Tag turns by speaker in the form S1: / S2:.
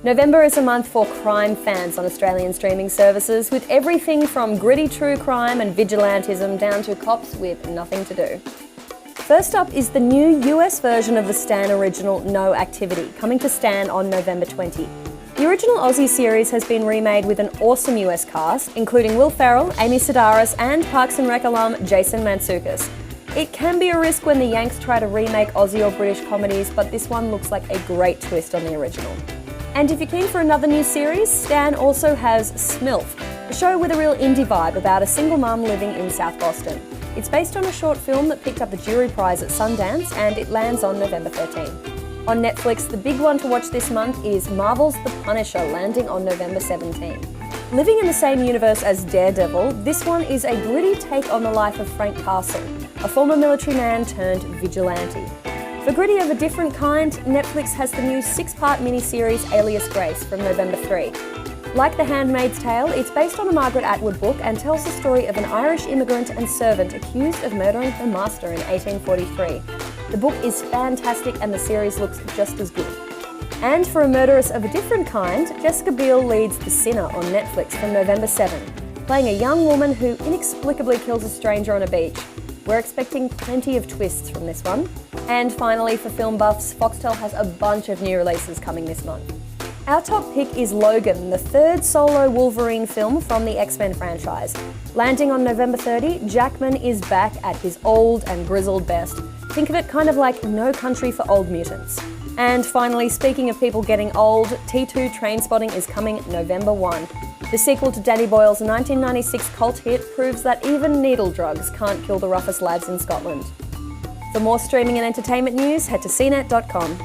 S1: November is a month for crime fans on Australian streaming services, with everything from gritty true crime and vigilantism down to cops with nothing to do. First up is the new US version of the Stan original No Activity, coming to Stan on November 20. The original Aussie series has been remade with an awesome US cast, including Will Ferrell, Amy Sedaris and Parks and Rec alum Jason Mantzoukas. It can be a risk when the Yanks try to remake Aussie or British comedies, but this one looks like a great twist on the original. And if you're keen for another new series, Stan also has SMILF, a show with a real indie vibe about a single mum living in South Boston. It's based on a short film that picked up the jury prize at Sundance, and it lands on November 13. On Netflix, the big one to watch this month is Marvel's The Punisher, landing on November 17. Living in the same universe as Daredevil, this one is a gritty take on the life of Frank Castle, a former military man turned vigilante. For gritty of a different kind, Netflix has the new 6-part miniseries ALIAS Grace from November 3. Like The Handmaid's Tale, it's based on a Margaret Atwood book and tells the story of an Irish immigrant and servant accused of murdering her master in 1843. The book is fantastic and the series looks just as good. And for a murderess of a different kind, Jessica Biel leads The Sinner on Netflix from November 7, playing a young woman who inexplicably kills a stranger on a beach. We're expecting plenty of twists from this one. And finally, for film buffs, Foxtel has a bunch of new releases coming this month. Our top pick is Logan, the third solo Wolverine film from the X-Men franchise. Landing on November 30, Jackman is back at his old and grizzled best. Think of it kind of like No Country for Old Mutants. And finally, speaking of people getting old, T2 Trainspotting is coming November 1. The sequel to Danny Boyle's 1996 cult hit proves that even needle drugs can't kill the roughest lads in Scotland. For more streaming and entertainment news, head to cnet.com.